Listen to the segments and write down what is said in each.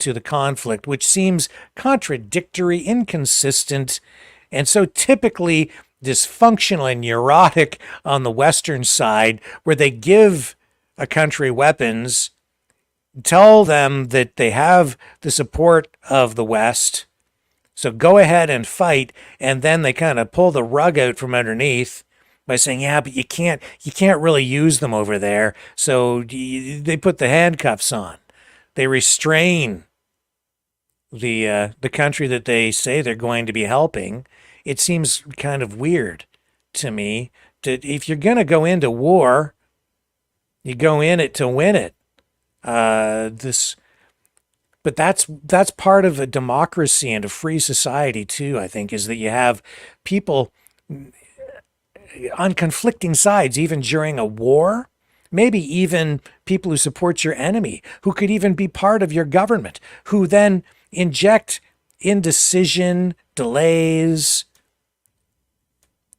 to the conflict, which seems contradictory, inconsistent, and so typically dysfunctional and neurotic on the Western side, where they give a country weapons, tell them that they have the support of the West, so go ahead and fight, and then they kind of pull the rug out from underneath by saying, yeah, but you can't really use them over there. So they put the handcuffs on. They restrain the country that they say they're going to be helping. It seems kind of weird to me that if you're going to go into war, you go in it to win it. But that's part of a democracy and a free society too, I think, is that you have people on conflicting sides, even during a war, maybe even people who support your enemy, who could even be part of your government, who then inject indecision, delays,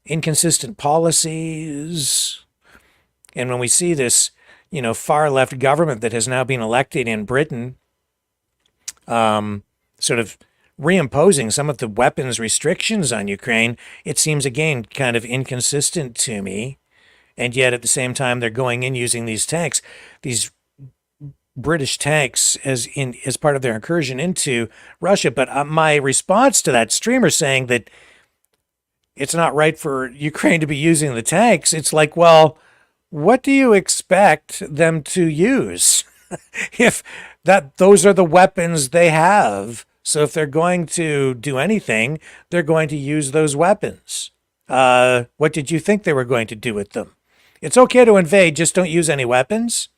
inconsistent policies. And when we see this, far left government that has now been elected in Britain, sort of reimposing some of the weapons restrictions on Ukraine, it seems again kind of inconsistent to me. And yet at the same time, they're going in using these tanks, these British tanks, as part of their incursion into Russia. But my response to that streamer saying that it's not right for Ukraine to be using the tanks, it's like, well, what do you expect them to use if those are the weapons they have? So if they're going to do anything, they're going to use those weapons. What did you think they were going to do with them? It's okay to invade, just don't use any weapons.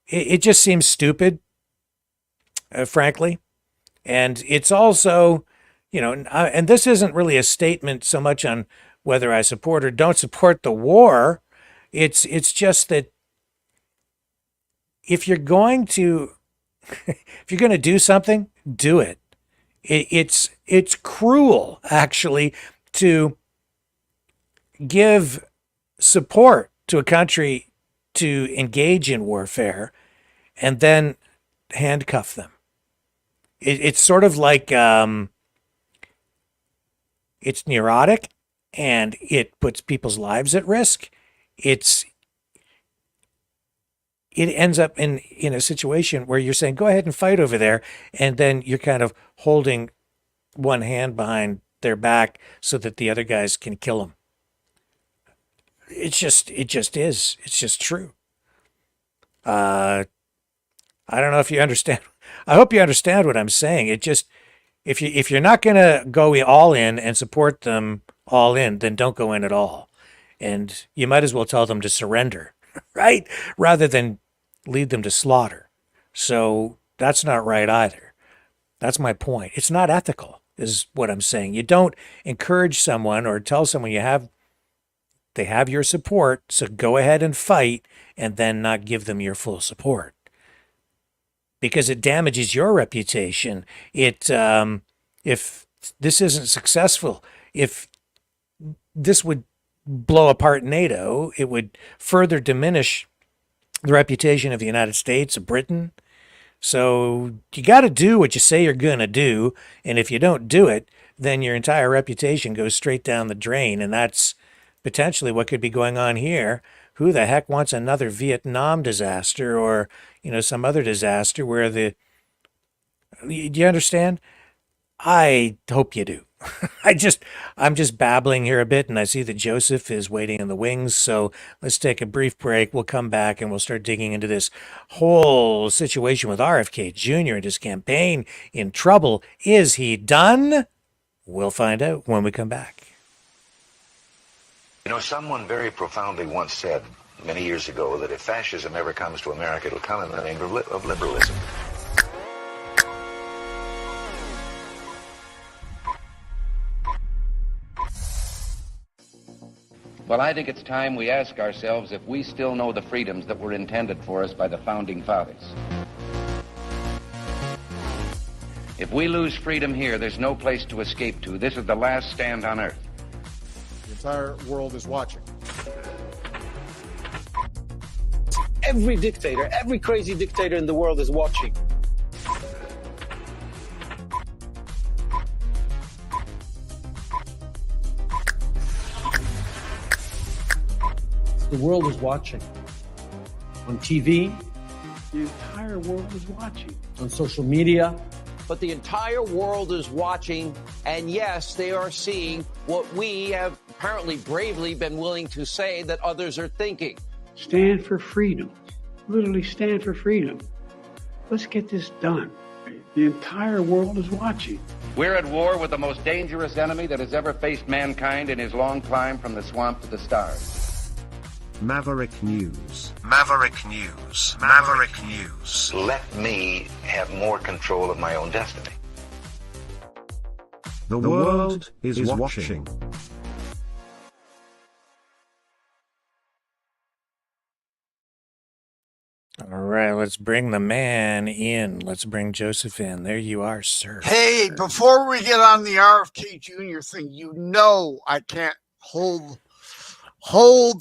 It just seems stupid, frankly. And it's also, and this isn't really a statement so much on whether I support or don't support the war. It's just that if you're going to do something, do it. It's cruel, actually, to give support to a country to engage in warfare and then handcuff them. It's sort of like it's neurotic and it puts people's lives at risk. It ends up in a situation where you're saying, go ahead and fight over there. And then you're kind of holding one hand behind their back so that the other guys can kill them. It just is. It's just true. I don't know if you understand. I hope you understand what I'm saying. It just, if you're not going to go all in and support them all in, then don't go in at all. And you might as well tell them to surrender, right? Rather than lead them to slaughter. So that's not right either. That's my point. It's not ethical, is what I'm saying. You don't encourage someone or tell someone they have your support, so go ahead and fight, and then not give them your full support. Because it damages your reputation. If this isn't successful, if this would blow apart NATO, it would further diminish the reputation of the United States, of Britain. So you got to do what you say you're going to do. And if you don't do it, then your entire reputation goes straight down the drain. And that's potentially what could be going on here. Who the heck wants another Vietnam disaster or, some other disaster where do you understand? I hope you do. I'm just babbling here a bit, and I see that Joseph is waiting in the wings. So let's take a brief break. We'll come back and we'll start digging into this whole situation with RFK Jr. and his campaign in trouble. Is he done? We'll find out when we come back. Someone very profoundly once said many years ago that if fascism ever comes to America, it'll come in the name of liberalism. Well, I think it's time we ask ourselves if we still know the freedoms that were intended for us by the Founding Fathers. If we lose freedom here, there's no place to escape to. This is the last stand on Earth. The entire world is watching. Every dictator, every crazy dictator in the world is watching. The world is watching. On TV, the entire world is watching. On social media, but the entire world is watching, and yes, they are seeing what we have apparently bravely been willing to say that others are thinking. Stand for freedom. Literally stand for freedom. Let's get this done. The entire world is watching. We're at war with the most dangerous enemy that has ever faced mankind in his long climb from the swamp to the stars. Maverick News. Maverick News. Maverick News. Let me have more control of my own destiny. The world is watching. All right, let's bring the man in. Let's bring Joseph in. There you are, sir. Hey, before we get on the RFK Jr. thing, you know I can't hold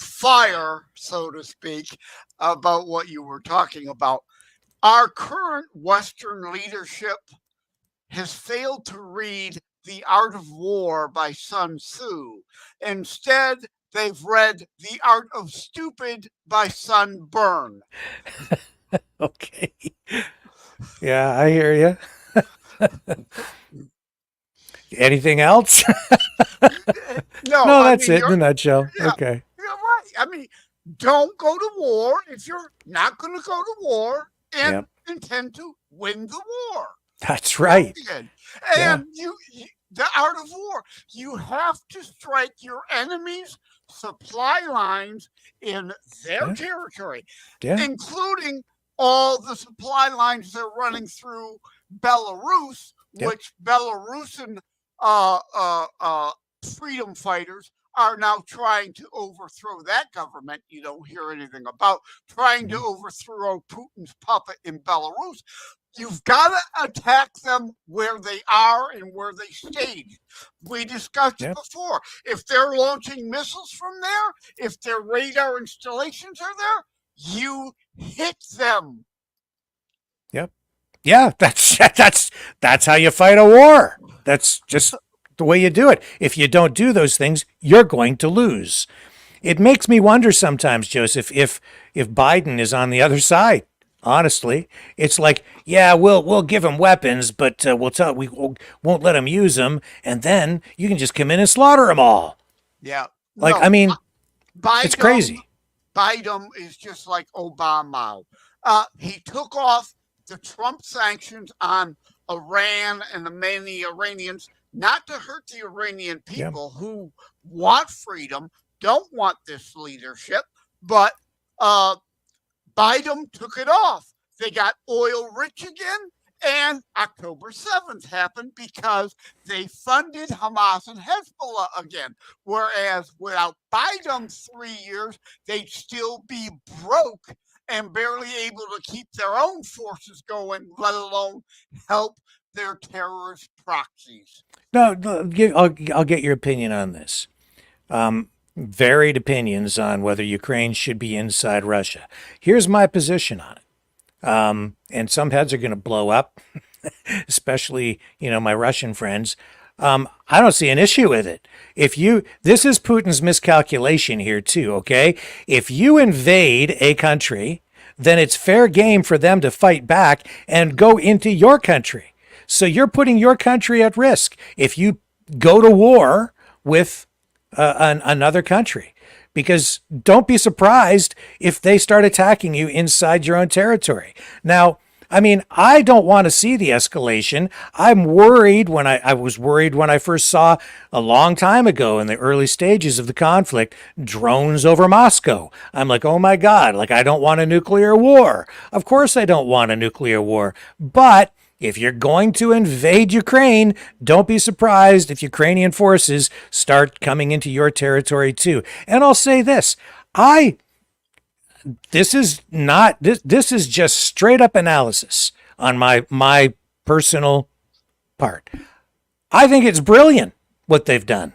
fire, so to speak, about what you were talking about. Our current Western leadership has failed to read The Art of War by Sun Tzu. Instead, they've read The Art of Stupid by Sunburn. Okay. Yeah, I hear you. Anything else? No, that's it in a nutshell. Yeah, okay. You're right. I mean, don't go to war if you're not going to go to war and intend to win the war. That's right. And you, the art of war, you have to strike your enemy's supply lines in their territory, including all the supply lines they're running through Belarus, which Belarusian freedom fighters are now trying to overthrow that government. You don't hear anything about trying to overthrow Putin's puppet in Belarus. You've got to attack them where they are and where they stayed. We discussed it before. If they're launching missiles from there, if their radar installations are there, you hit them. Yep. Yeah, that's how you fight a war. That's just the way you do it. If you don't do those things, you're going to lose. It makes me wonder sometimes, Joseph, if Biden is on the other side. Honestly, it's like, yeah, we'll give them weapons, but we won't let them use them, and then you can just come in and slaughter them all. Yeah, like I mean, it's crazy. Biden is just like Obama. He took off the Trump sanctions on Iran and the many Iranians, not to hurt the Iranian people who want freedom, don't want this leadership, but Biden took it off. They got oil rich again, and October 7th happened because they funded Hamas and Hezbollah again. Whereas without Biden 3 years, they'd still be broke and barely able to keep their own forces going, let alone help their terrorist proxies. No, I'll get your opinion on this. Varied opinions on whether Ukraine should be inside Russia. Here's my position on it. And some heads are going to blow up, especially, my Russian friends. I don't see an issue with it. This is Putin's miscalculation here too, okay? If you invade a country, then it's fair game for them to fight back and go into your country. So you're putting your country at risk if you go to war with another country, because don't be surprised if they start attacking you inside your own territory. Now, I mean, I don't want to see the escalation. I'm worried I was worried when I first saw a long time ago in the early stages of the conflict, drones over Moscow. I'm like, oh my God, like I don't want a nuclear war. Of course I don't want a nuclear war, but if you're going to invade Ukraine, don't be surprised if Ukrainian forces start coming into your territory too. And I'll say this, this is just straight up analysis on my personal part. I think it's brilliant what they've done.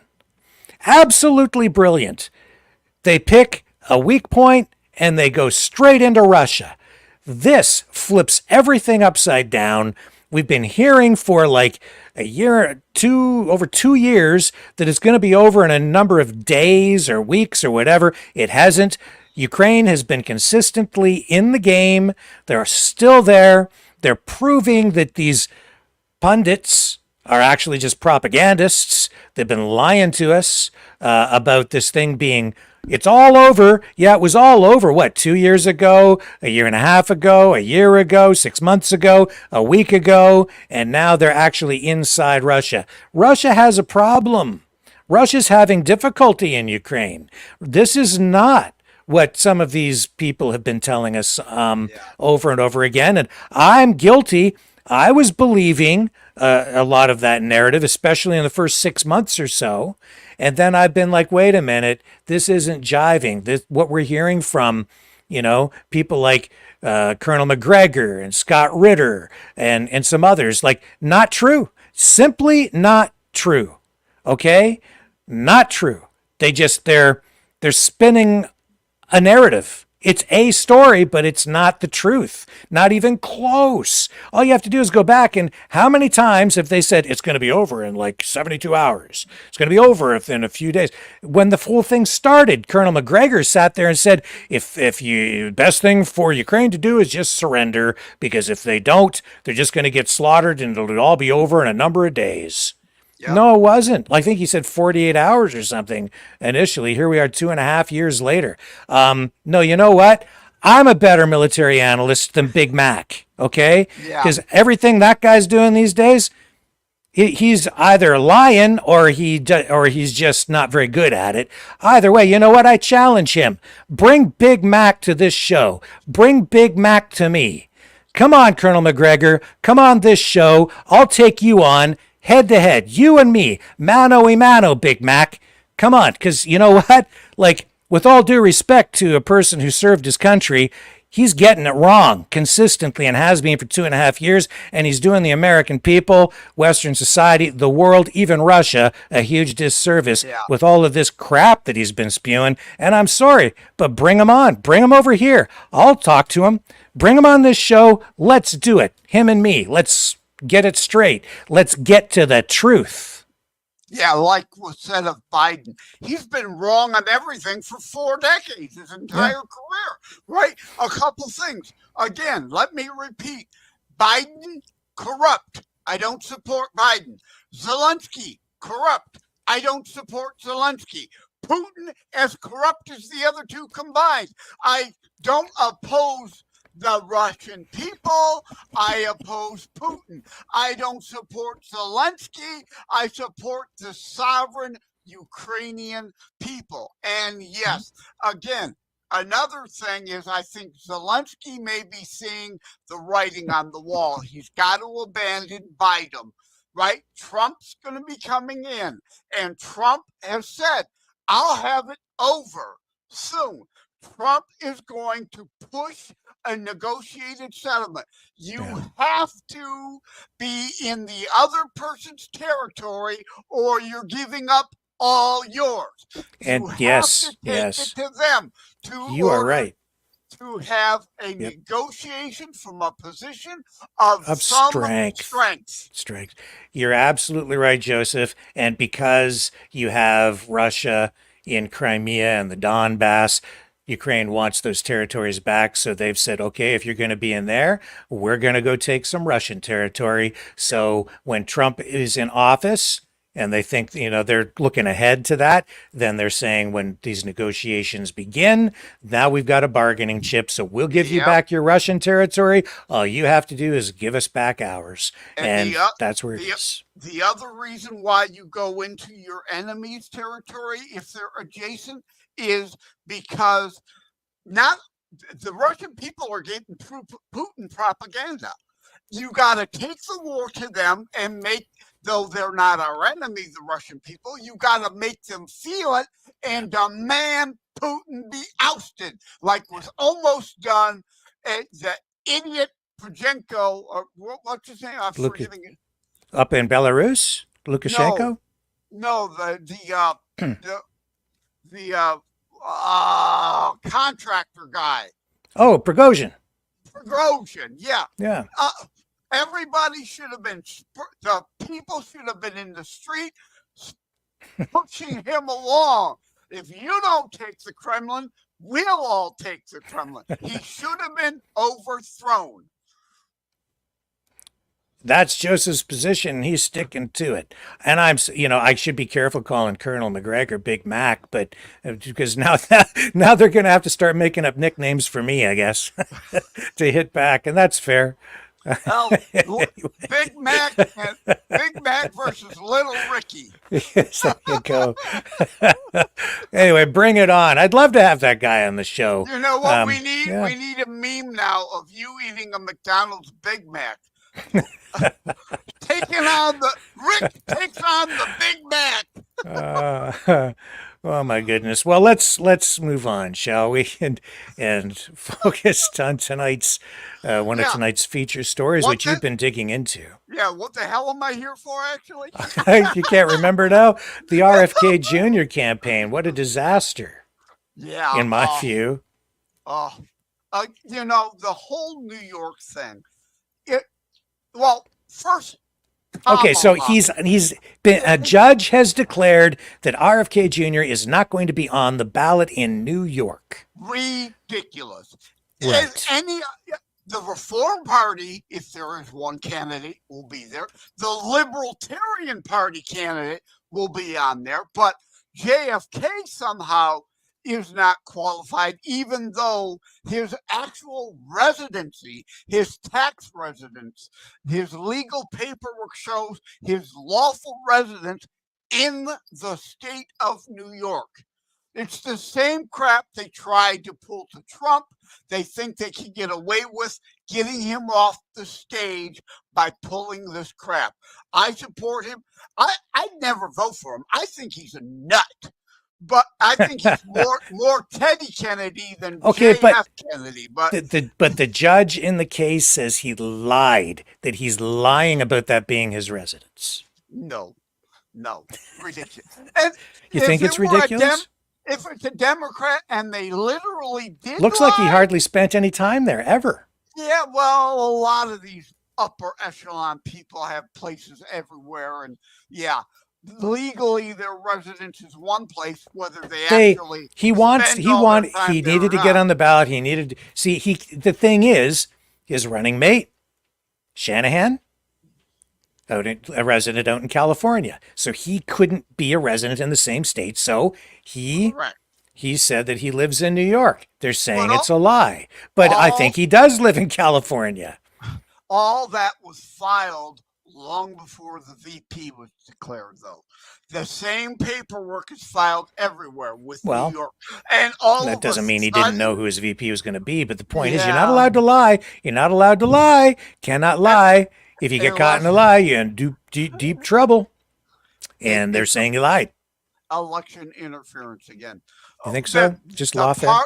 Absolutely brilliant. They pick a weak point and they go straight into Russia. This flips everything upside down. We've been hearing for like a year, over 2 years, that it's going to be over in a number of days or weeks or whatever. It hasn't. Ukraine has been consistently in the game. They're still there. They're proving that these pundits are actually just propagandists. They've been lying to us about this thing being, it's all over. Yeah, it was all over, what, 2 years ago, a year and a half ago, a year ago, 6 months ago, a week ago, and now they're actually inside Russia. Russia has a problem. Russia's having difficulty in Ukraine. This is not what some of these people have been telling us over and over again. And I'm guilty. I was believing a lot of that narrative, especially in the first 6 months or so. And then I've been like, wait a minute, this isn't jiving. This, what we're hearing from, people like Colonel McGregor and Scott Ritter and some others, like, not true. Simply not true. Okay? Not true. They're spinning a narrative. It's a story, but it's not the truth. Not even close. All you have to do is go back, and how many times have they said it's going to be over in like 72 hours? It's going to be over in a few days. When the whole thing started, Colonel McGregor sat there and said, if you best thing for Ukraine to do is just surrender, because if they don't, they're just going to get slaughtered and it'll all be over in a number of days. Yep. No, it wasn't. I think he said 48 hours or something initially. Here we are 2.5 years later. No, you know what? I'm a better military analyst than Big Mac, okay? Because everything that guy's doing these days, he's either lying or he's just not very good at it. Either way, you know what? I challenge him. Bring Big Mac to this show. Bring Big Mac to me. Come on, Colonel McGregor. Come on this show. I'll take you on. Head to head, you and me, mano a mano, Big Mac. Come on, because you know what? Like, with all due respect to a person who served his country, he's getting it wrong consistently and has been for 2.5 years, and he's doing the American people, Western society, the world, even Russia, a huge disservice with all of this crap that he's been spewing. And I'm sorry, but bring him on. Bring him over here. I'll talk to him. Bring him on this show. Let's do it. Him and me. Let's get it straight. Let's get to the truth. Yeah, like was said of Biden, he's been wrong on everything for 4 decades, his entire career, right? A couple things. Again, let me repeat. Biden, corrupt. I don't support Biden. Zelensky, corrupt. I don't support Zelensky. Putin, as corrupt as the other two combined. I don't oppose the Russian people. I oppose Putin. I don't support Zelensky. I support the sovereign Ukrainian people. And yes, again, another thing is I think Zelensky may be seeing the writing on the wall. He's got to abandon Biden, right? Trump's going to be coming in, and Trump has said, I'll have it over soon. Trump is going to push a negotiated settlement. You have to be in the other person's territory or you're giving up all yours. And you yes, have to take it to them you are right. To have a negotiation from a position of some strength. You're absolutely right, Joseph. And because you have Russia in Crimea and the Donbass, Ukraine wants those territories back, so they've said, okay, if you're going to be in there, we're going to go take some Russian territory. So when Trump is in office and they think, they're looking ahead to that, then they're saying when these negotiations begin, now we've got a bargaining chip, so we'll give you back your Russian territory. All you have to do is give us back ours. And that's where it is. The other reason why you go into your enemy's territory if they're adjacent is because not the Russian people are getting Putin propaganda. You got to take the war to them and make, though they're not our enemy, the Russian people, you got to make them feel it and demand Putin be ousted, like was almost done at the idiot Poroshenko, or what's his name? I'm forgetting it. Up in Belarus? Lukashenko? No, the contractor guy. Oh, Prigozhin, yeah. Yeah. Everybody should have been, the people should have been in the street pushing him along. If you don't take the Kremlin, We'll all take the Kremlin. He should have been overthrown. That's Joseph's position. He's sticking to it. And I should be careful calling Colonel McGregor Big Mac, but because now they're going to have to start making up nicknames for me, I guess, to hit back. And that's fair. Well, Big Mac versus Little Ricky. Yes, there you go. Anyway, bring it on. I'd love to have that guy on the show. You know what we need? Yeah. We need a meme now of you eating a McDonald's Big Mac. Rick takes on the Big Mac. Oh my goodness. Well, let's move on, shall we? And focus on tonight's one of tonight's feature stories, which you've been digging into. Yeah, what the hell am I here for, actually? You can't remember now? The RFK Jr. campaign. What a disaster. Yeah. In my view. The whole New York thing. First. Okay, so he's been a judge has declared that RFK Jr. is not going to be on the ballot in New York. Ridiculous. Right. The Reform Party, if there is one candidate, will be there. The Libertarian Party candidate will be on there, but JFK somehow is not qualified, even though his actual residency, his tax residence, his legal paperwork shows his lawful residence in the state of New York. It's the same crap they tried to pull to Trump. They think they can get away with getting him off the stage by pulling this crap. I support him. I'd never vote for him. I think he's a nut. But I think he's more Teddy Kennedy than JF Kennedy. But the judge in the case says he lied, that he's lying about that being his residence. No, ridiculous. And you think it's ridiculous? If it's a Democrat and they literally did looks like he hardly spent any time there ever. Yeah, well, a lot of these upper echelon people have places everywhere, and legally their residence is one place, whether they actually he needed to get on the ballot. The thing is, his running mate, Shanahan, a resident out in California. So he couldn't be a resident in the same state. So he said that he lives in New York. They're saying it's a lie. But I think he does live in California. All that was filed long before the VP was declared, though. The same paperwork is filed everywhere with New York. And that doesn't mean he didn't know who his VP was going to be. But the point is, you're not allowed to lie. You're not allowed to lie. Cannot lie. If you get caught in a lie, you're in deep trouble. And they're saying he lied. Election interference again. You think so? Just lawfare?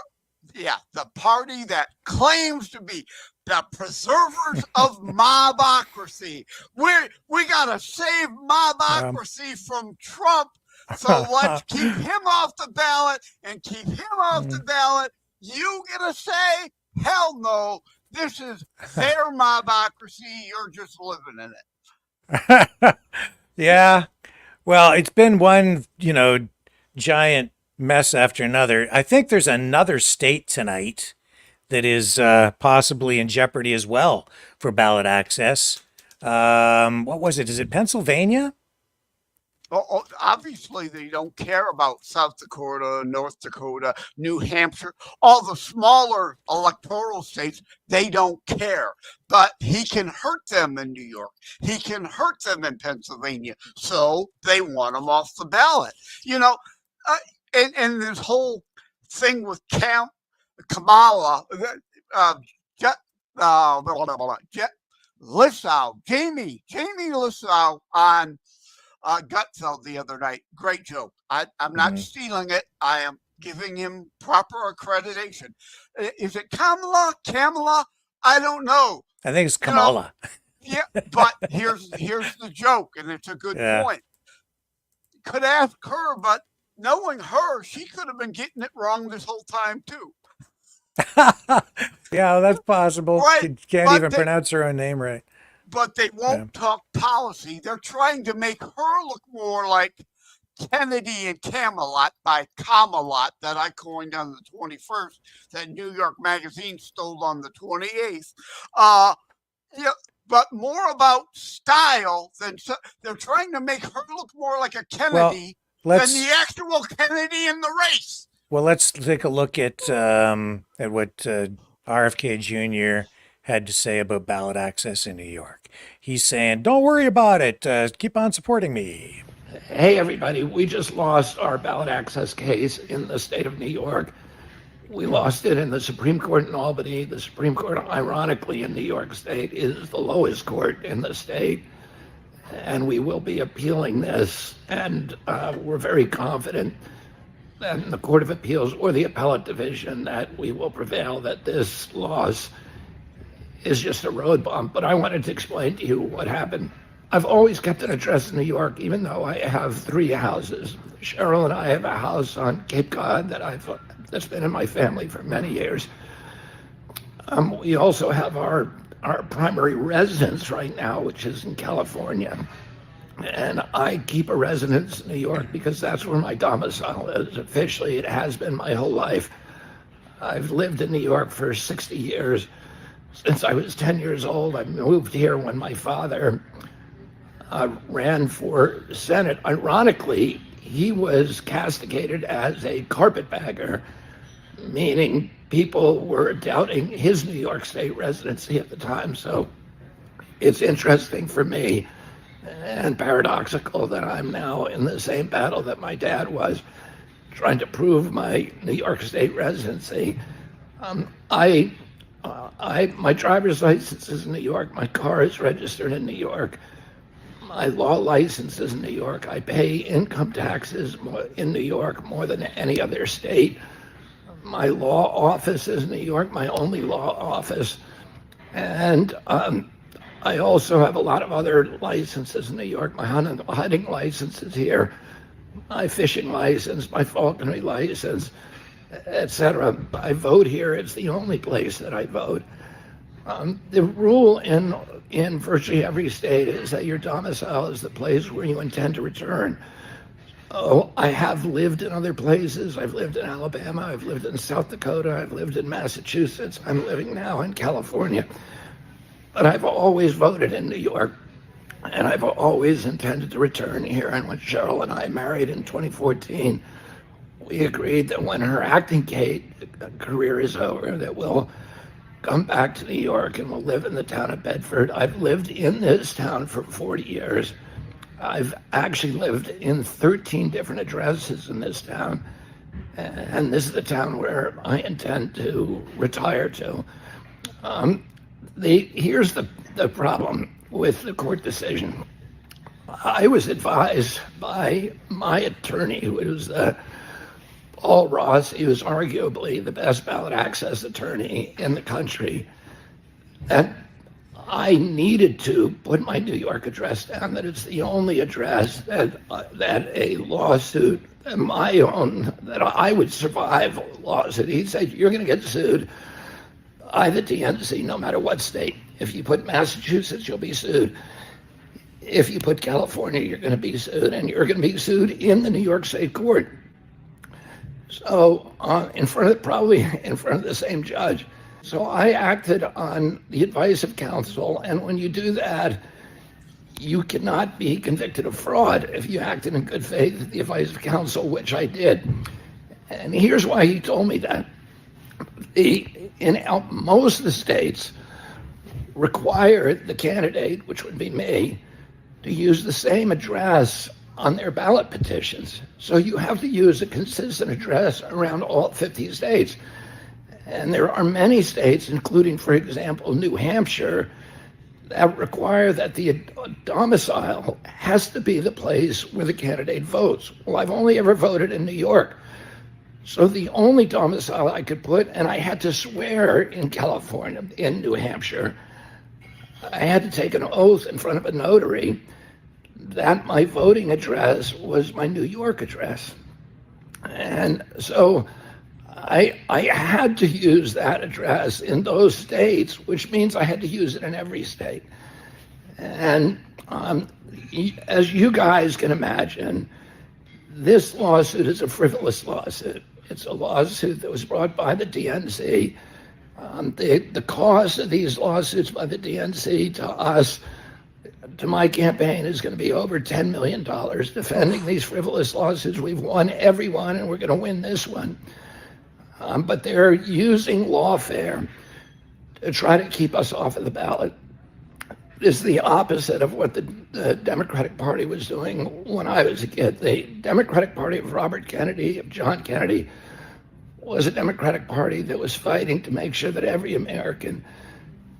The party that claims to be the preservers of mobocracy. We gotta save mobocracy from Trump. So let's keep him off the ballot and keep him off the ballot. You get a say? Hell no. This is their mobocracy. You're just living in it. Yeah. Well, it's been one, giant mess after another. I think there's another state tonight that is possibly in jeopardy as well for ballot access. What was it? Is it Pennsylvania? Obviously, they don't care about South Dakota, North Dakota, New Hampshire, all the smaller electoral states. They don't care. But he can hurt them in New York. He can hurt them in Pennsylvania. So they want him off the ballot. And this whole thing with Kamala, Jamie Lissau on Gutfeld the other night. Great joke. I'm not stealing it. I am giving him proper accreditation. Is it Kamala? I don't know. I think it's Kamala. But here's the joke, and it's a good point. Could ask her, but knowing her, she could have been getting it wrong this whole time too. Yeah, that's possible. Right. She can't even pronounce her own name right. But they won't talk policy. They're trying to make her look more like Kennedy and Camelot by Camelot that I coined on the 21st, that New York Magazine stole on the 28th. Yeah, but more about style than they're trying to make her look more like a Kennedy than the actual Kennedy in the race. Well, let's take a look at what RFK Jr. had to say about ballot access in New York. He's saying, "Don't worry about it. Keep on supporting me." Hey, everybody, we just lost our ballot access case in the state of New York. We lost it in the Supreme Court in Albany. The Supreme Court, ironically, in New York State is the lowest court in the state. And we will be appealing this. And we're very confident that in the Court of Appeals or the Appellate Division that we will prevail, that this loss is just a road bump. But I wanted to explain to you what happened. I've always kept an address in New York, even though I have 3 houses. Cheryl and I have a house on Cape Cod that's been in my family for many years. We also have our primary residence right now, which is in California. And I keep a residence in New York because that's where my domicile is. Officially, it has been my whole life. I've lived in New York for 60 years. Since I was 10 years old, I moved here when my father ran for Senate. Ironically, he was castigated as a carpetbagger, meaning people were doubting his New York State residency at the time. So it's interesting for me and paradoxical that I'm now in the same battle that my dad was, trying to prove my New York State residency. My driver's license is in New York. My car is registered in New York. My law license is in New York. I pay income taxes in New York more than any other state. My law office is in New York, my only law office. And I also have a lot of other licenses in New York. My hunting license is here, my fishing license, my falconry license, etc. I vote here. It's the only place that I vote. The rule in virtually every state is that your domicile is the place where you intend to return. Oh, I have lived in other places. I've lived in Alabama. I've lived in South Dakota. I've lived in Massachusetts. I'm living now in California. But I've always voted in New York, and I've always intended to return here. And when Cheryl and I married in 2014, we agreed that when her acting career is over, that we'll come back to New York and we'll live in the town of Bedford. I've lived in this town for 40 years. I've actually lived in 13 different addresses in this town, and this is the town where I intend to retire to. Here's the problem with the court decision. I was advised by my attorney, who was Paul Ross. He was arguably the best ballot access attorney in the country, that I needed to put my New York address down, that it's the only address that a lawsuit, my own, that I would survive a lawsuit. He said, you're going to get sued by the DNC no matter what state. If you put Massachusetts, you'll be sued. If you put California, you're going to be sued, and you're going to be sued in the New York State Court. So probably in front of the same judge. So I acted on the advice of counsel, and when you do that, you cannot be convicted of fraud if you acted in good faith at the advice of counsel, which I did. And here's why he told me that. Most of the states require the candidate, which would be me, to use the same address on their ballot petitions. So you have to use a consistent address around all 50 states. And there are many states, including, for example, New Hampshire, that require that the domicile has to be the place where the candidate votes. Well, I've only ever voted in New York. So the only domicile I could put, and I had to swear in California, in New Hampshire, I had to take an oath in front of a notary that my voting address was my New York address. And so I had to use that address in those states, which means I had to use it in every state. And as you guys can imagine, This lawsuit is a frivolous lawsuit. It's a lawsuit that was brought by the DNC. The cost of these lawsuits by the DNC to us, to my campaign, is going to be over $10 million. Defending these frivolous lawsuits, we've won every one, and we're going to win this one. But they're using lawfare to try to keep us off of the ballot. This is the opposite of what the Democratic Party was doing when I was a kid. The Democratic Party of Robert Kennedy, of John Kennedy, was a Democratic Party that was fighting to make sure that every American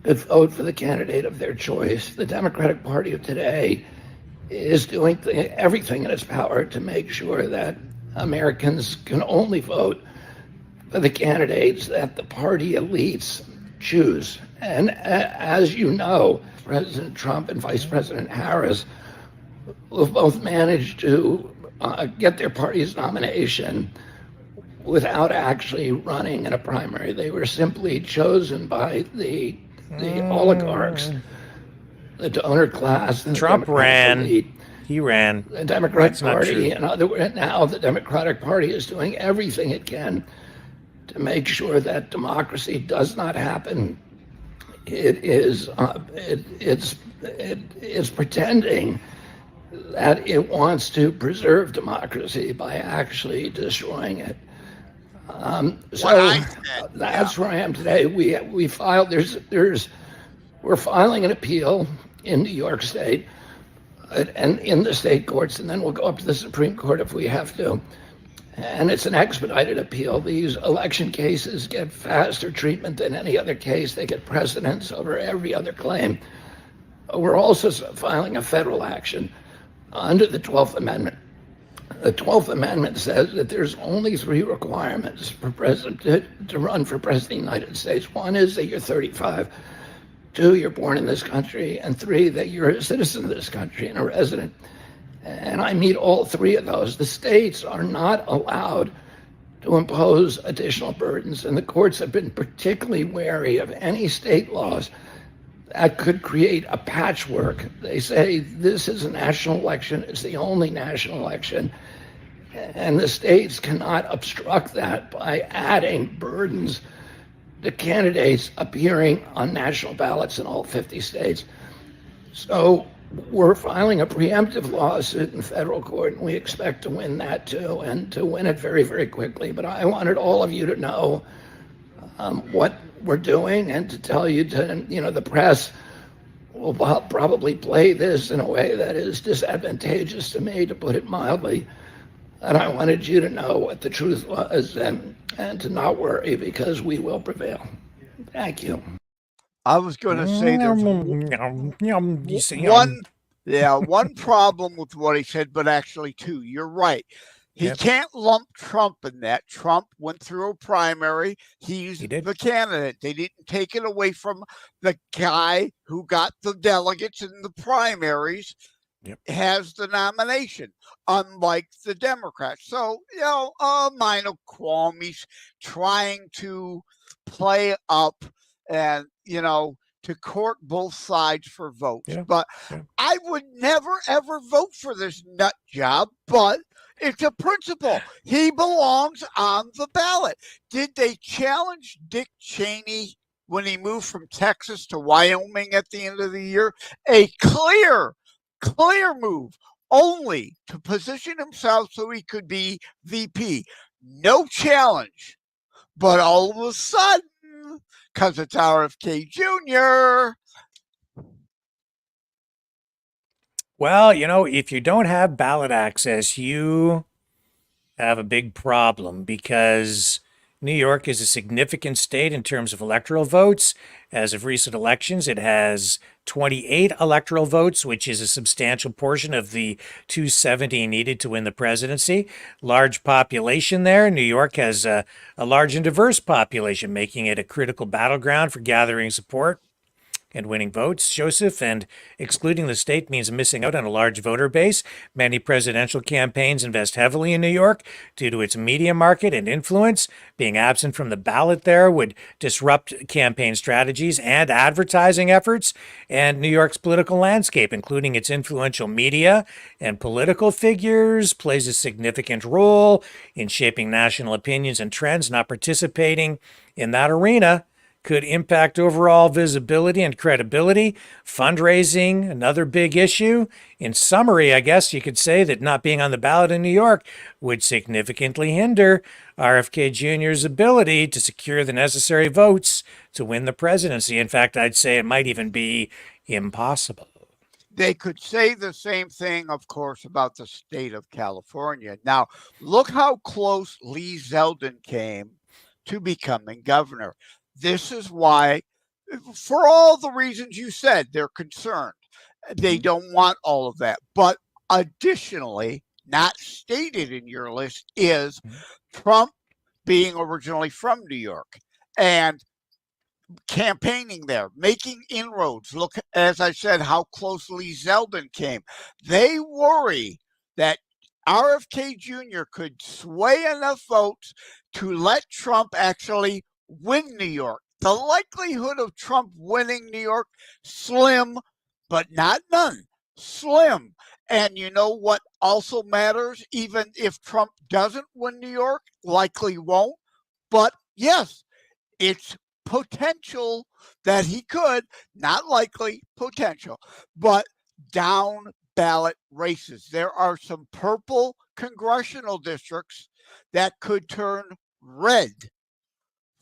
could vote for the candidate of their choice. The Democratic Party of today is doing everything in its power to make sure that Americans can only vote for the candidates that the party elites choose. And as you know, President Trump and Vice President Harris have both managed to get their party's nomination without actually running in a primary. They were simply chosen by the oligarchs, the donor class. And Trump ran. Elite. He ran. The Democratic Party, in other words, now the Democratic Party is doing everything it can to make sure that democracy does not happen. It's pretending that it wants to preserve democracy by actually destroying it. That's where I am today. We filed. We're filing an appeal in New York State and in the state courts, and then we'll go up to the Supreme Court if we have to. And it's an expedited appeal. These election cases get faster treatment than any other case. They get precedence over every other claim. We're also filing a federal action under the 12th Amendment. The 12th Amendment says that there's only 3 requirements for president to run for president of the United States. 1 is that you're 35. 2, you're born in this country. And 3, that you're a citizen of this country and a resident. And I meet all 3 of those. The states are not allowed to impose additional burdens, and the courts have been particularly wary of any state laws that could create a patchwork. They say this is a national election, it's the only national election, and the states cannot obstruct that by adding burdens to candidates appearing on national ballots in all 50 states. So we're filing a preemptive lawsuit in federal court, and we expect to win that too, and to win it very, very quickly. But I wanted all of you to know what we're doing, and to tell you the press will probably play this in a way that is disadvantageous to me, to put it mildly. And I wanted you to know what the truth was, and to not worry, because we will prevail. Thank you. I was going to say there's one problem with what he said, but actually 2. You're right. He can't lump Trump in that. Trump went through a primary. He's the candidate. They didn't take it away from the guy who got the delegates in the primaries. Has the nomination, unlike the Democrats. So, minor qualm. He's trying to play up and, to court both sides for votes. But I would never, ever vote for this nut job, but it's a principle. He belongs on the ballot. Did they challenge Dick Cheney when he moved from Texas to Wyoming at the end of the year? A clear move, only to position himself so he could be VP. No challenge. But all of a sudden, because it's RFK Jr. Well, if you don't have ballot access, you have a big problem, because New York is a significant state in terms of electoral votes. As of recent elections, it has 28 electoral votes, which is a substantial portion of the 270 needed to win the presidency. Large population there. New York has a large and diverse population, making it a critical battleground for gathering support. and winning votes, Joseph, and excluding the state means missing out on a large voter base. Many presidential campaigns invest heavily in New York due to its media market and influence. Being absent from the ballot there would disrupt campaign strategies and advertising efforts, and New York's political landscape, including its influential media and political figures, plays a significant role in shaping national opinions and trends. Not participating in that arena could impact overall visibility and credibility. Fundraising, another big issue. In summary, I guess you could say that not being on the ballot in New York would significantly hinder RFK Jr.'s ability to secure the necessary votes to win the presidency. In fact, I'd say it might even be impossible. They could say the same thing, of course, about the state of California. Now, look how close Lee Zeldin came to becoming governor. This is why, for all the reasons you said, they're concerned. They don't want all of that. But additionally, not stated in your list is Trump being originally from New York and campaigning there, making inroads. Look, as I said, how closely Zeldin came. They worry that RFK Jr. could sway enough votes to let Trump actually win New York. The likelihood of Trump winning New York, slim, but not none. Slim. And you know what also matters? Even if Trump doesn't win New York, likely won't. But yes, it's potential that he could, not likely, potential, but down ballot races. There are some purple congressional districts that could turn red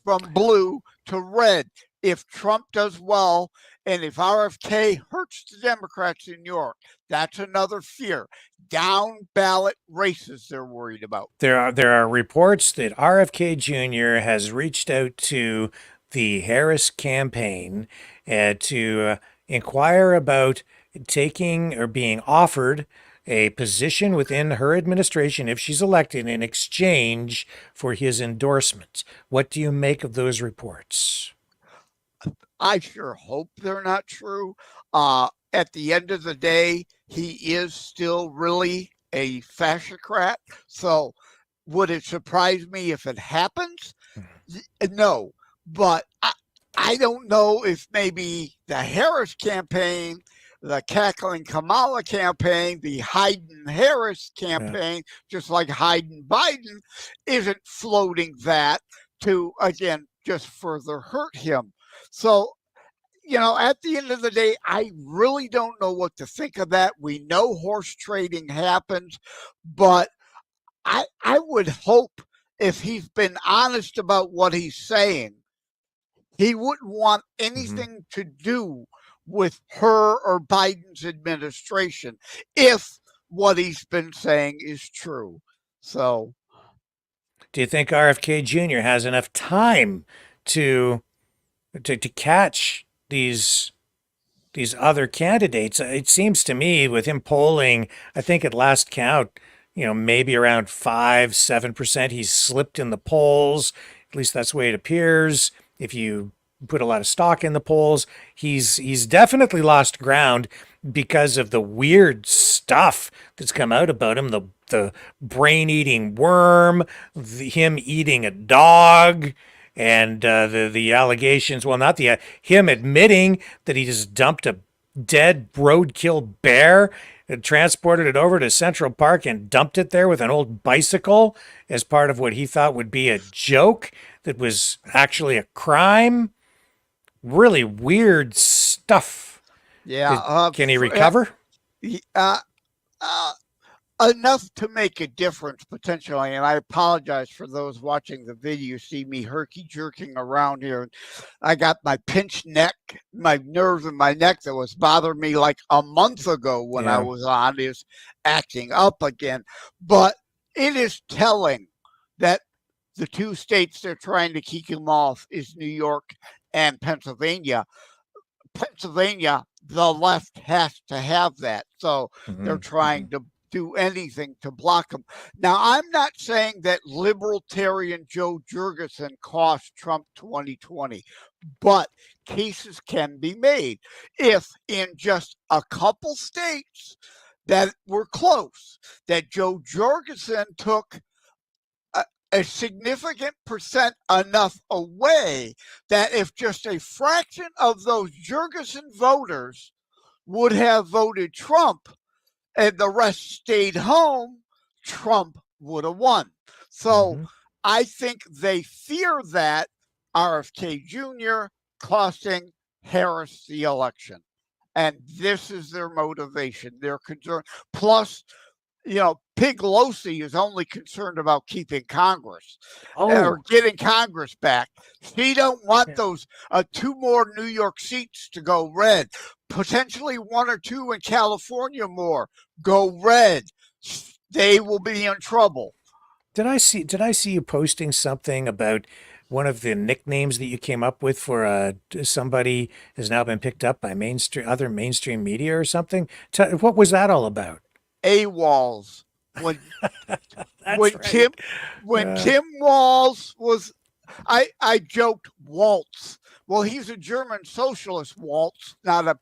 from blue to red if Trump does well, and if RFK hurts the Democrats in New York. That's another fear. Down ballot races they're worried about. There are reports that RFK Jr. has reached out to the Harris campaign to inquire about taking or being offered a position within her administration if she's elected in exchange for his endorsement. What do you make of those reports? I sure hope they're not true. At the end of the day, he is still really a fascistocrat. So would it surprise me if it happens? No. But I don't know if maybe the Harris campaign, the Cackling Kamala campaign, the Hayden-Harris campaign, just like Hayden-Biden, isn't floating that to, again, just further hurt him. So, you know, at the end of the day, I really don't know what to think of that. We know horse trading happens, but I would hope if he's been honest about what he's saying, he wouldn't want anything to do with her or Biden's administration if what he's been saying is true. So, do you think RFK Jr. has enough time to catch these other candidates? It seems to me with him polling, I think at last count, maybe around 5-7%, he's slipped in the polls. At least that's the way it appears. If you put a lot of stock in the polls, he's definitely lost ground because of the weird stuff that's come out about him. The brain-eating worm, him eating a dog, and the allegations. Well, not him admitting that he just dumped a dead roadkill bear and transported it over to Central Park and dumped it there with an old bicycle as part of what he thought would be a joke that was actually a crime. Really weird stuff. Yeah. Can he recover? Enough to make a difference potentially. And I apologize for those watching the video. You see me herky-jerking around here. I got my pinched neck, my nerve in my neck that was bothering me like a month ago when I was on is acting up again. But it is telling that the two states they're trying to keep him off is New York and Pennsylvania. Pennsylvania, the left has to have that. So they're trying to do anything to block him. Now, I'm not saying that libertarian Joe Jurgensen cost Trump 2020, but cases can be made. If in just a couple states that were close, that Joe Jorgensen took a significant percent enough away that if just a fraction of those Jorgensen voters would have voted Trump and the rest stayed home, Trump would have won. So I think they fear that RFK Jr. costing Harris the election. And this is their motivation. They're concerned. Plus, Piglosi is only concerned about keeping Congress or getting Congress back. She don't want those 2 more New York seats to go red, potentially 1 or 2 in California more go red. They will be in trouble. Did I see you posting something about one of the nicknames that you came up with for somebody has now been picked up by other mainstream media or something? What was that all about? AWOLs. When right. Tim Walz was, I joked waltz. Well, he's a German socialist waltz, not a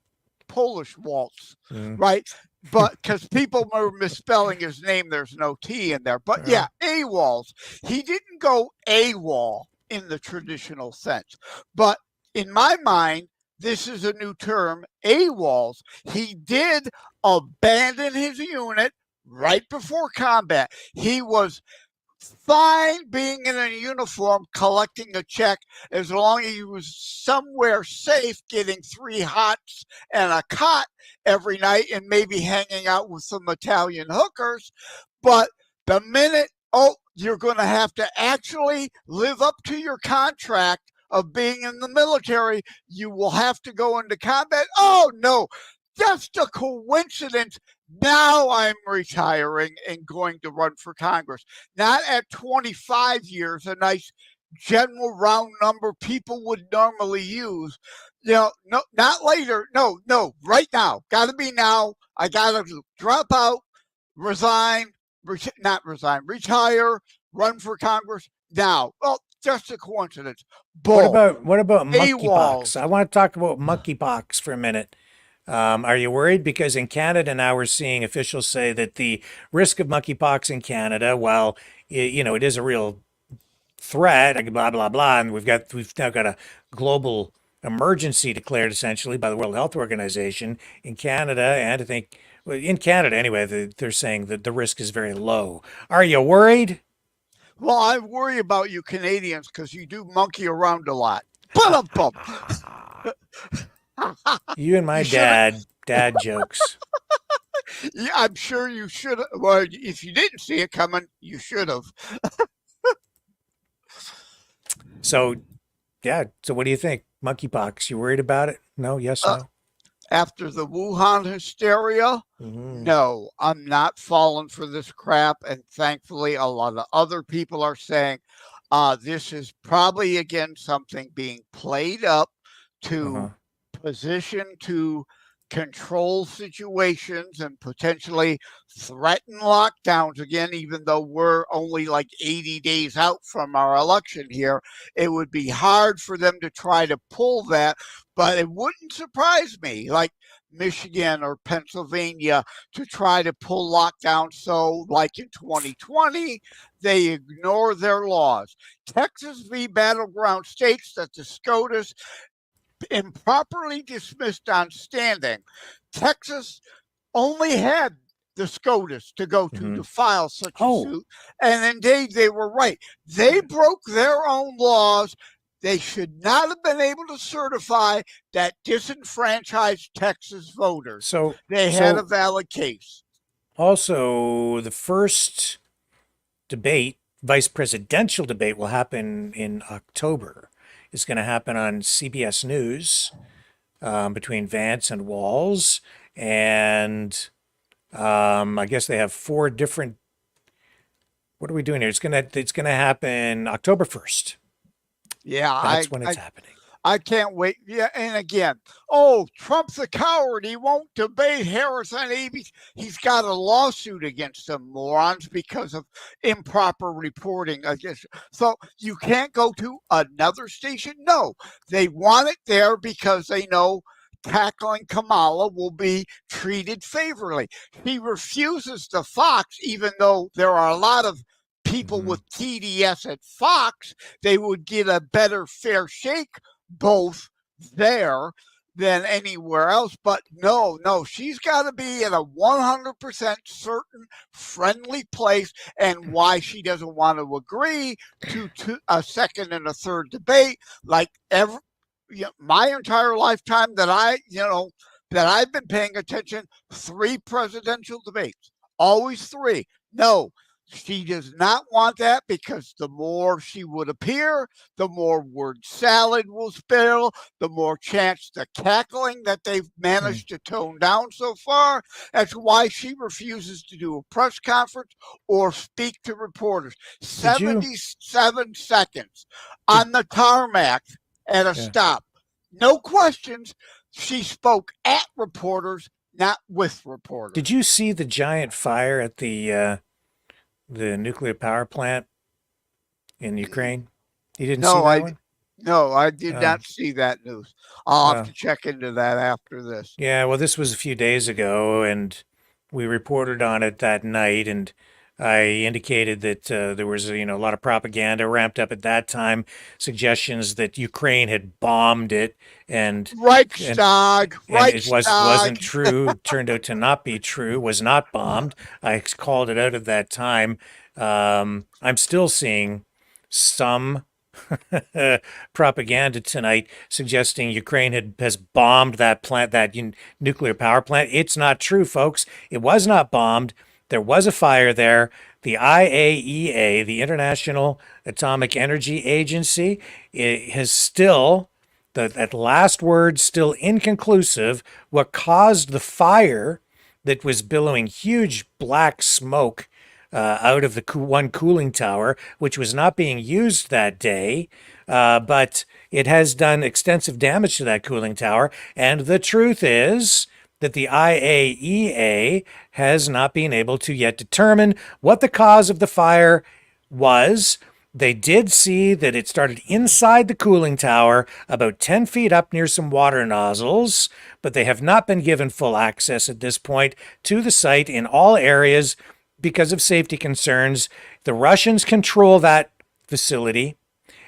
Polish waltz, right? But because people were misspelling his name, there's no T in there. But yeah, AWOLs. He didn't go AWOL in the traditional sense. But in my mind, this is a new term, AWOLs. He did abandon his unit right before combat. He was fine being in a uniform, collecting a check, as long as he was somewhere safe, getting 3 hots and a cot every night and maybe hanging out with some Italian hookers. But the minute, you're going to have to actually live up to your contract of being in the military, you will have to go into combat. Oh, no, just a coincidence. Now I'm retiring and going to run for Congress. Not at 25 years, a nice general round number people would normally use. No, not later. No, right now. Got to be now. I got to drop out, retire, run for Congress now. Well, just a coincidence. What about monkeypox? I want to talk about monkeypox for a minute. Are you worried? Because in Canada now we're seeing officials say that the risk of monkeypox in Canada, while it is a real threat, blah blah blah, and we've now got a global emergency declared essentially by the World Health Organization in Canada, and I think in Canada anyway, they're saying that the risk is very low. Are you worried? Well, I worry about you Canadians because you do monkey around a lot. You and my dad jokes. Yeah, I'm sure you should have. Well, if you didn't see it coming, you should have. So, yeah. So what do you think? Monkeypox, you worried about it? No? Yes? No? After the Wuhan hysteria, no, I'm not falling for this crap. And thankfully, a lot of other people are saying this is probably, again, something being played up to position to control situations and potentially threaten lockdowns again, even though we're only like 80 days out from our election here. It would be hard for them to try to pull that, but it wouldn't surprise me, like Michigan or Pennsylvania, to try to pull lockdown. So like in 2020, they ignore their laws. Texas v. Battleground states that the SCOTUS improperly dismissed on standing. Texas only had the SCOTUS to go to file such a suit. And indeed, they were right. They broke their own laws. They should not have been able to certify that disenfranchised Texas voters. So they had a valid case. Also, the first debate, vice presidential debate, will happen in October. It's going to happen on CBS News between Vance and Walz. And I guess they have 4 different. What are we doing here? It's gonna happen October 1st. Yeah, That's when it's happening. I can't wait. Yeah, and again, oh, Trump's a coward. He won't debate Harris on ABC. He's got a lawsuit against them morons because of improper reporting. So you can't go to another station? No, they want it there because they know tackling Kamala will be treated favorably. He refuses the Fox, even though there are a lot of people with TDS at Fox. They would get a better fair shake both there than anywhere else. But no, she's got to be in a 100% certain friendly place. And why she doesn't want to agree to a second and a third debate, like my entire lifetime that I've been paying attention, 3 presidential debates, always 3. No, she does not want that because the more she would appear, the more word salad will spill, the more chance the cackling that they've managed to tone down so far. That's why she refuses to do a press conference or speak to reporters. 77 seconds on the tarmac at a stop. No questions. She spoke at reporters, not with reporters. Did you see the giant fire at the nuclear power plant in Ukraine? You didn't see that one? No, I did not see that news. I'll have to check into that after this. Yeah, well, this was a few days ago, and we reported on it that night, and I indicated that there was a lot of propaganda ramped up at that time, suggestions that Ukraine had bombed it, and Reichstag, it wasn't true. Turned out to not be true. Was not bombed. I called it out at that time. I'm still seeing some propaganda tonight suggesting Ukraine has bombed that plant, that nuclear power plant. It's not true, folks. It was not bombed. There was a fire there. The IAEA, the International Atomic Energy Agency, has still, that last word still inconclusive. What caused the fire that was billowing huge black smoke out of the one cooling tower, which was not being used that day, but it has done extensive damage to that cooling tower. And the truth is that the IAEA has not been able to yet determine what the cause of the fire was. They did see that it started inside the cooling tower, about 10 feet up near some water nozzles, but they have not been given full access at this point to the site in all areas because of safety concerns. The Russians control that facility,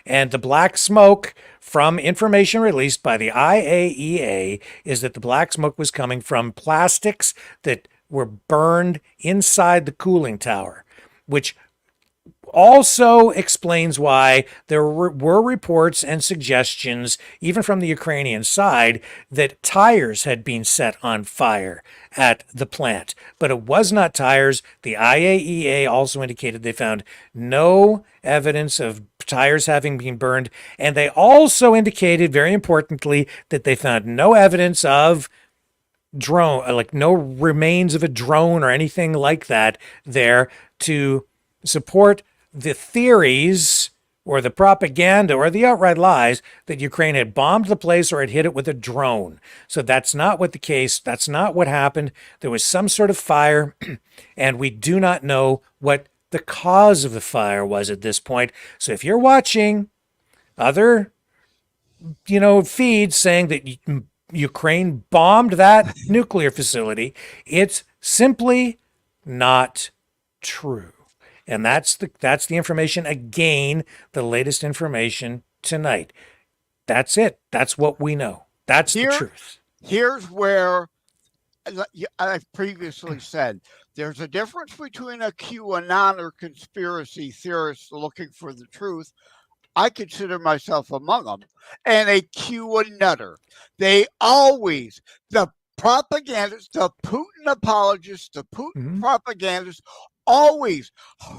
and the black smoke, from information released by the IAEA, is that the black smoke was coming from plastics that were burned inside the cooling tower, which also explains why there were reports and suggestions, even from the Ukrainian side, that tires had been set on fire at the plant. But it was not tires. The IAEA also indicated they found no evidence of tires having been burned. And they also indicated, very importantly, that they found no evidence of drone, like no remains of a drone or anything like that there to support the theories or the propaganda or the outright lies that Ukraine had bombed the place or had hit it with a drone. So that's not what the case, that's not what happened. There was some sort of fire, and we do not know what the cause of the fire was at this point. So if you're watching other, feeds saying that Ukraine bombed that nuclear facility, it's simply not true. And that's the information, again, the latest information tonight. That's it. That's what we know. That's the truth. Here's where I've previously said there's a difference between a QAnon or conspiracy theorist looking for the truth. I consider myself among them, and a QAnutter. They always, the propagandists, the Putin apologists, the Putin propagandists, always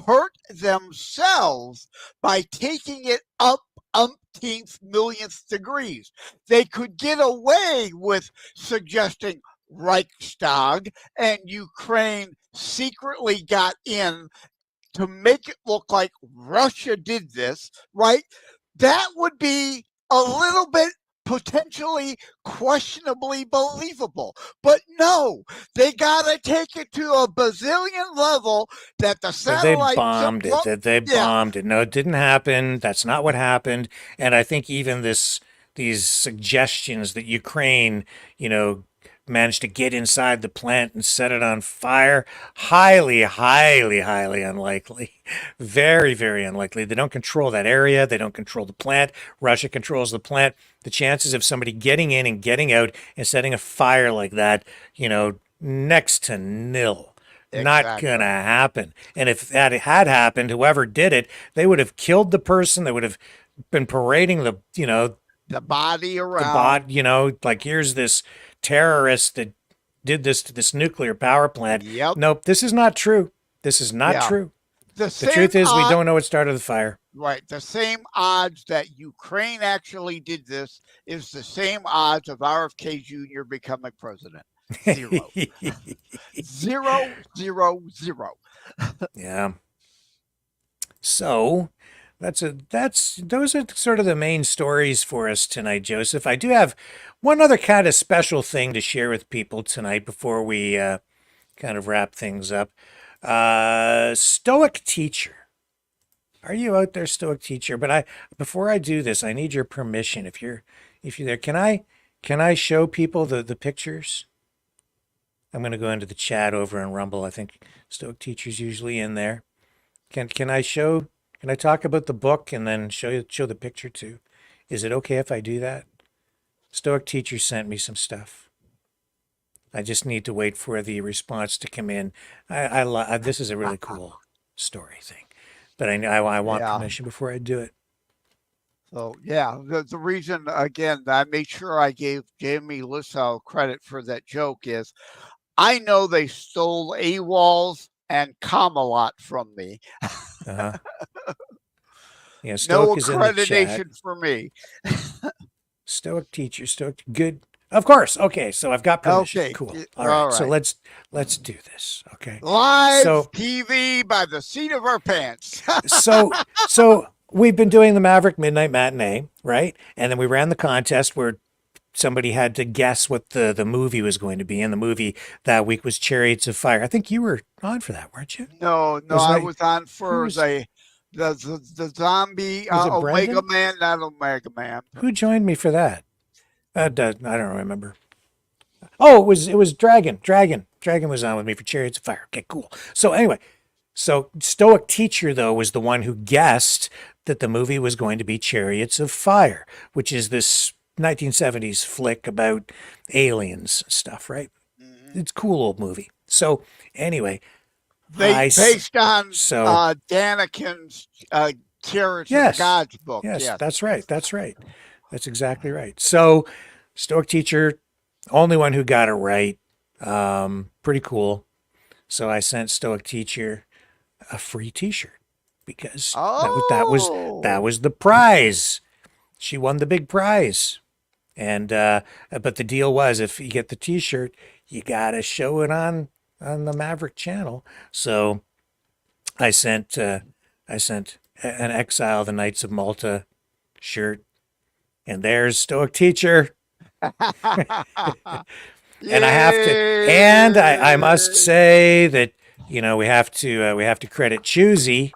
hurt themselves by taking it up umpteenth millionth degrees. They could get away with suggesting Reichstag and Ukraine secretly got in to make it look like Russia did this, right? That would be a little bit potentially questionably believable. But no, they got to take it to a bazillion level that the So they satellite bombed it. That they yeah, bombed it. No, it didn't happen. That's not what happened. And I think even these suggestions that Ukraine, managed to get inside the plant and set it on fire, highly, highly, highly unlikely. Very, very unlikely. They don't control that area. They don't control the plant. Russia controls the plant. The chances of somebody getting in and getting out and setting a fire like that, next to nil. Not exactly. gonna happen. And if that had happened, whoever did it, they would have killed the person. They would have been parading The body the around. bot, like here's this terrorist that did this to this nuclear power plant. Yep. Nope, this is not true. This is not Yeah. true. The The same truth is, we odd- don't know what started the fire. Right. The same odds that Ukraine actually did this is the same odds of RFK Jr. becoming president. Zero. Zero, zero, zero. Yeah. So those are sort of the main stories for us tonight, Joseph. I do have one other kind of special thing to share with people tonight before we kind of wrap things up. Stoic teacher. Are you out there, Stoic teacher? But before I do this, I need your permission. If you're there, can I show people the pictures? I'm going to go into the chat over in Rumble. I think Stoic teacher's usually in there. Can I talk about the book and then show the picture too? Is it okay if I do that? Stoic teacher sent me some stuff. I just need to wait for the response to come in. This is a really cool story thing, but I want permission before I do it. So yeah, the reason again that I made sure I gave Jamie Lissow credit for that joke is I know they stole AWOLs and Camelot from me. Uh-huh. Yeah, Stoic no is in the chat. accreditation for me. Stoic teacher, Stoic, good. Of course. Okay, so I've got permission. Okay, Cool. all All right, so right. let's do this. Okay. Live So- TV by the seat of our pants. So we've been doing the Maverick Midnight Matinee, right? And then we ran the contest where somebody had to guess what the movie was going to be. And the movie that week was Chariots of Fire. I think you were on for that, weren't you? No, I was on for was- the zombie Was it Omega Brendan? Man, not Omega Man. Who joined me for that? I don't remember. Oh, it was Dragon. Dragon was on with me for Chariots of Fire. Okay, cool. So anyway, Stoic Teacher though was the one who guessed that the movie was going to be Chariots of Fire, which is this 1970s flick about aliens stuff, right? It's a cool old movie. So anyway, Based on so- Daniken's Chariots Yes. of God's book. Yes, that's right. That's exactly right. So, Stoic Teacher, only one who got it right. Pretty cool. So I sent Stoic Teacher a free T-shirt because that was the prize. She won the big prize, and but the deal was if you get the T-shirt, you gotta show it on the Maverick channel. So I sent an Exile the Knights of Malta shirt. And there's Stoic Teacher. And I have to, and I must say that, we have to credit Choosy,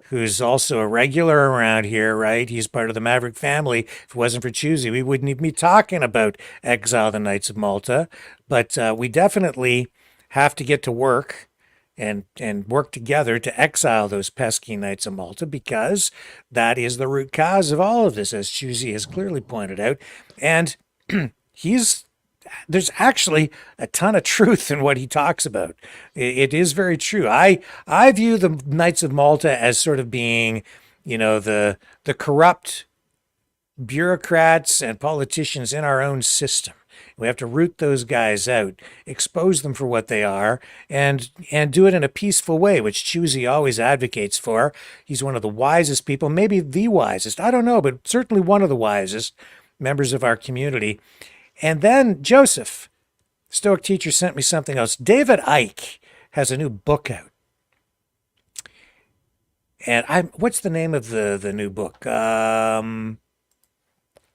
who's also a regular around here, right? He's part of the Maverick family. If it wasn't for Choosy, we wouldn't even be talking about Exile the Knights of Malta. But we definitely have to get to work and work together to exile those pesky Knights of Malta, because that is the root cause of all of this, as Choosy has clearly pointed out. And there's actually a ton of truth in what he talks about. It is very true. I view the Knights of Malta as sort of being, the corrupt bureaucrats and politicians in our own system. We have to root those guys out, expose them for what they are, and do it in a peaceful way, which Choosy always advocates for. He's one of the wisest people, maybe the wisest, I don't know, but certainly one of the wisest members of our community. And then Joseph, Stoic Teacher, sent me something else. David Icke has a new book out. And what's the name of the new book?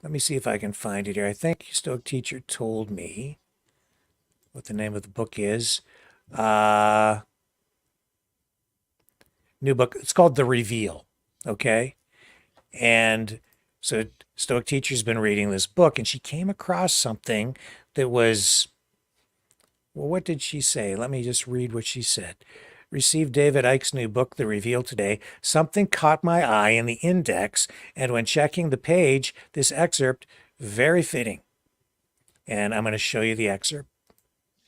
Let me see if I can find it here. I think Stoic Teacher told me what the name of the book is. New book. It's called The Reveal. Okay. And so Stoic Teacher's been reading this book, and she came across something that was, well, what did she say? Let me just read what she said. Received David Icke's new book, The Reveal, today. Something caught my eye in the index, and when checking the page, this excerpt, very fitting. And I'm going to show you the excerpt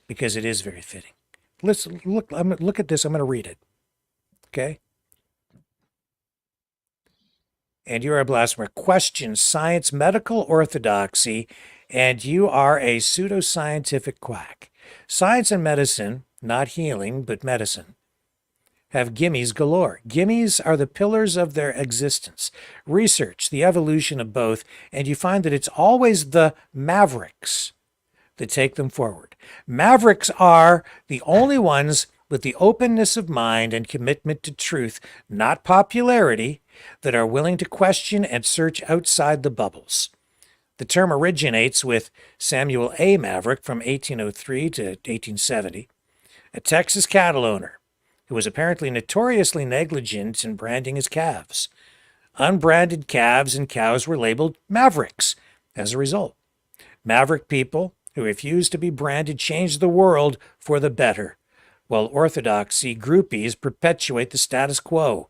because it is very fitting. Listen, look at this. I'm going to read it. Okay? And you are a blasphemer. Question science, medical orthodoxy, and you are a pseudoscientific quack. Science and medicine, not healing, but medicine, have gimmies galore. Gimmies are the pillars of their existence. Research the evolution of both, and you find that it's always the mavericks that take them forward. Mavericks are the only ones with the openness of mind and commitment to truth, not popularity, that are willing to question and search outside the bubbles. The term originates with Samuel A. Maverick from 1803 to 1870, a Texas cattle owner who was apparently notoriously negligent in branding his calves. Unbranded calves and cows were labeled mavericks as a result. Maverick people who refused to be branded changed the world for the better, while orthodoxy groupies perpetuate the status quo.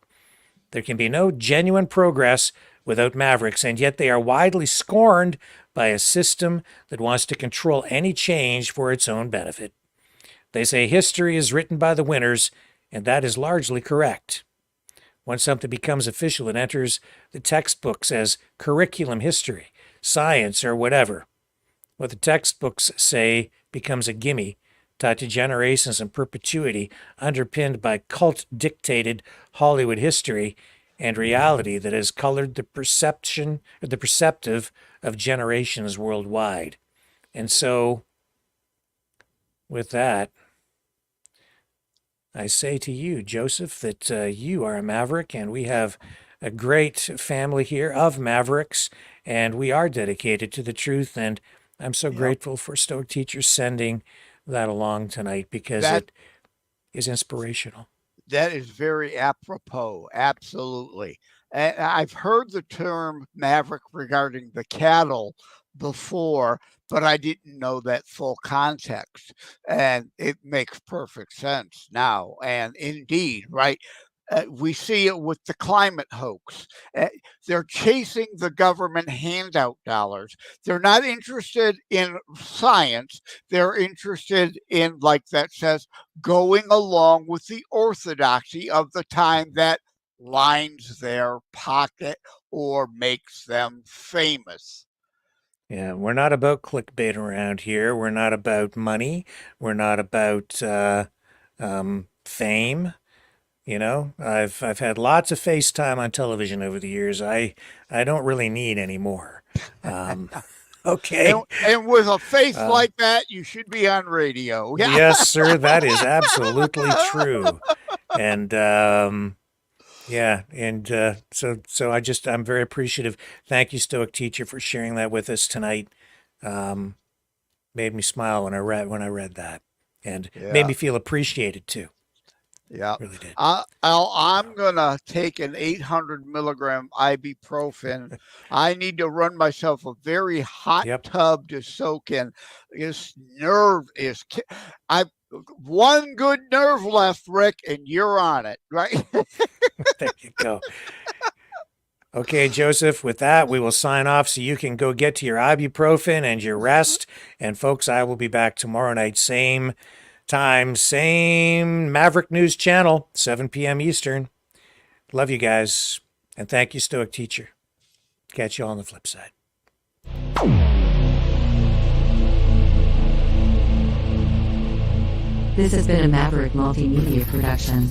There can be no genuine progress without mavericks, and yet they are widely scorned by a system that wants to control any change for its own benefit. They say history is written by the winners, and that is largely correct. Once something becomes official, it enters the textbooks as curriculum history, science, or whatever. What the textbooks say becomes a gimme, taught to generations in perpetuity, underpinned by cult-dictated Hollywood history and reality that has colored the perceptive of generations worldwide. And so, with that, I say to you, Joseph, that you are a maverick, and we have a great family here of mavericks, and we are dedicated to the truth, and I'm so grateful for Stoic Teacher sending that along tonight because it is inspirational. That is very apropos. Absolutely. And I've heard the term maverick regarding the cattle before, but I didn't know that full context. And it makes perfect sense now. And indeed, right? We see it with the climate hoax. They're chasing the government handout dollars. They're not interested in science. They're interested in, like that says, going along with the orthodoxy of the time that lines their pocket or makes them famous. Yeah, we're not about clickbait around here. We're not about money. We're not about fame. You know, I've had lots of FaceTime on television over the years. I don't really need any more. Okay. And with a face like that, you should be on radio. Yes, sir. That is absolutely true. And so I'm very appreciative. Thank you, Stoic Teacher, for sharing that with us tonight. Made me smile when I read that, and made me feel appreciated too. Yeah, really did. I'm gonna take an 800 milligram ibuprofen. I need to run myself a very hot tub to soak in. This nerve is. I've one good nerve left, Rick, and you're on it, right? There you go. Okay, Joseph, with that, we will sign off so you can go get to your ibuprofen and your rest. And folks, I will be back tomorrow night, same time, same Maverick News channel, 7 p.m. Eastern. Love you guys. And thank you, Stoic Teacher. Catch you all on the flip side. This has been a Maverick Multimedia production.